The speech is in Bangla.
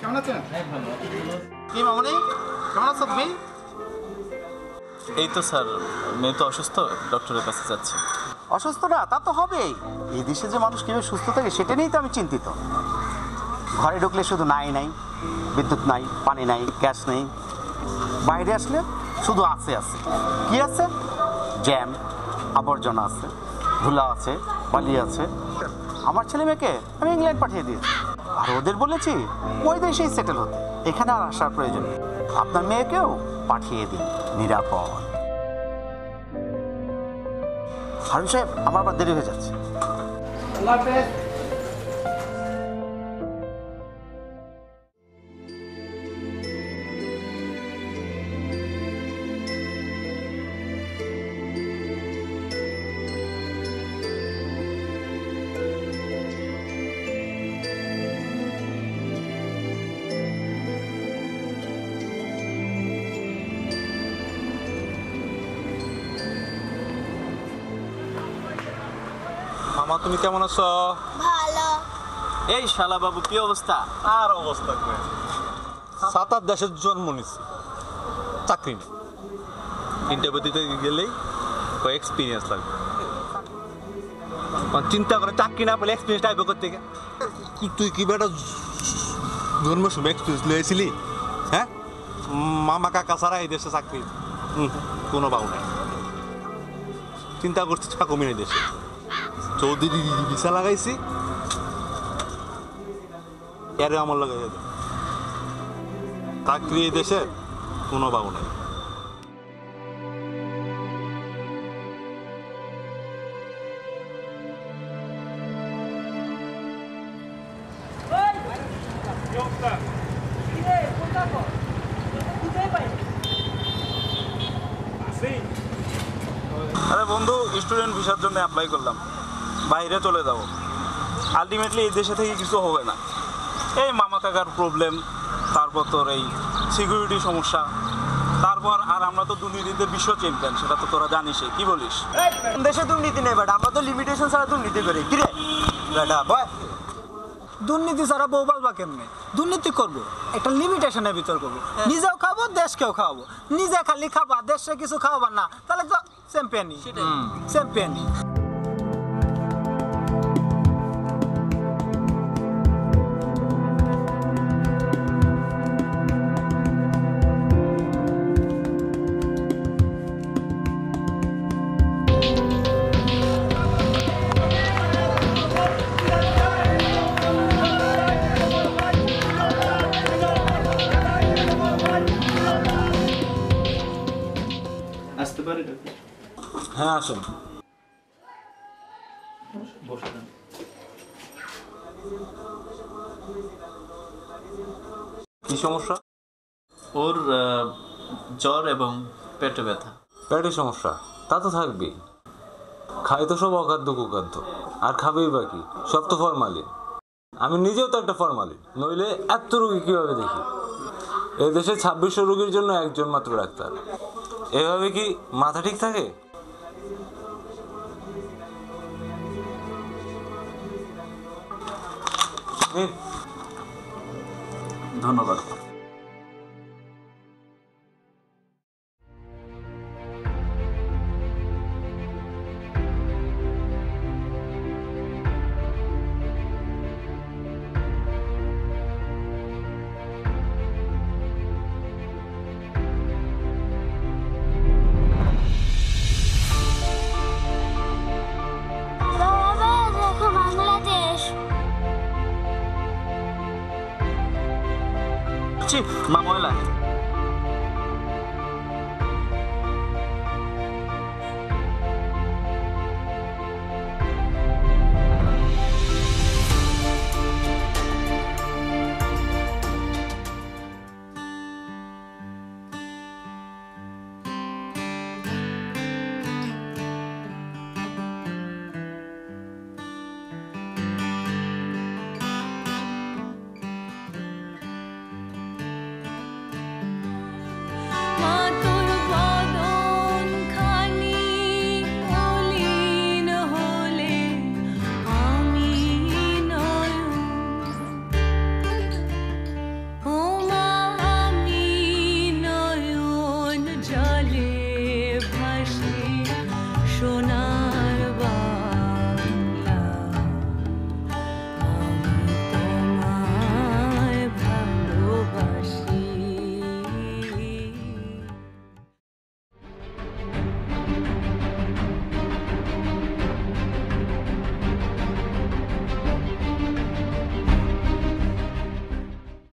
কেমন আছেন? কি মামনি, কেমন আছো তুমি? এই তো স্যার, মেয়ে তো অসুস্থ, ডক্টরের কাছে যাচ্ছি। অসুস্থ না তা তো হবেই। এই দেশে যে মানুষ কিভাবে সুস্থ থাকে সেটা নিয়েই তো আমি চিন্তিত। ঘরে ঢুকলে শুধু নাই নাই, বিদ্যুৎ নাই, পানি নাই, গ্যাস নেই। বাইরে আসলে শুধু আছে আছে। কি আছে? জ্যাম, আবর্জনা আছে, ধুলা আছে, বালি আছে। আমার ছেলে মেয়েকে আমি ইংল্যান্ড পাঠিয়ে দিয়েছি, আর ওদের বলেছি ওই দেশেই সেটেল হতে, এখানে আর আসার প্রয়োজন নেই। আপনার মেয়েকেও পাঠিয়ে দিন নিরাপদ। হারুন সাহেব, আমার আবার দেরি হয়ে যাচ্ছে। আল্লাহ হাফেজ। মামা, তুমি কেমন আছো? ভালো। এই শালা বাবু, কি অবস্থা? আর অবস্থা কই, 7-8 দেশের জন্ম নিছি, চাকরি নেই। ইন্টারভিউ দিতে গেলেই এক্সপিরিয়েন্স লাগবে। চিন্তা করে চাকরি না পেলে এক্সপিরিয়েন্স টাইপ করতে গিয়ে তুই কি বেটা জন্মের সময় এক্সপিরিয়েন্স লিয়েছিলি? হ্যাঁ, মামা কাকা ছাড়া এই দেশে চাকরি কোনো বাবু নাই। চিন্তা করছি থাকুমি এই দেশে, চৌধুরী ভিসা লাগাইছি, এর আমার লাগাই যাবে চাকরি এই দেশে কোনো বাবু নাই। আরে বন্ধু, স্টুডেন্ট ভিসার জন্য অ্যাপ্লাই করলাম, বাইরে চলে যাব। আলটিমেটলি এই দেশে থেকে কিছু হবে না। এই মামা কাকার প্রবলেম, তারপর তোর এই সিকিউরিটি সমস্যা, তারপর আর আমরা তো দুর্নীতিতে বিশ্ব চ্যাম্পিয়ন, সেটা তো তোরা জানিসই। কি বলিস? দেশে দুর্নীতি নেই বেটা, আমরা তো লিমিটেশন ছাড়া দুর্নীতি করি। কি রে বেটা বয়, দুর্নীতি ছাড়া বউ বালবা কেমনে? দুর্নীতি করবো একটা লিমিটেশনের ভিতর করবো, নিজেও খাবো, দেশকেও খাওয়াবো। নিজে খালি খাবা, দেশে কিছু খাওয়াবার না, তাহলে তো চ্যাম্পিয়নই চ্যাম্পিয়নই। আসতে পারি ডক্টর? হ্যাঁ, আসুন। কি সমস্যা? ওর জ্বর এবং পেটে ব্যথা। পেটের সমস্যা তা তো থাকবেই, খাই তো সব অখাদ্য কুখাদ্য, আর খাবেই বাকি সব তো ফরমালিন। আমি নিজেও তো একটা ফরমালিন, নইলে এত রোগী কিভাবে দেখি? এই দেশে 2600 রোগীর জন্য একজন মাত্র ডাক্তার। এভাবে কি মাথা ঠিক থাকে? ধন্যবাদ। বাবা দেখো বাংলাদেশ। মা ময়লা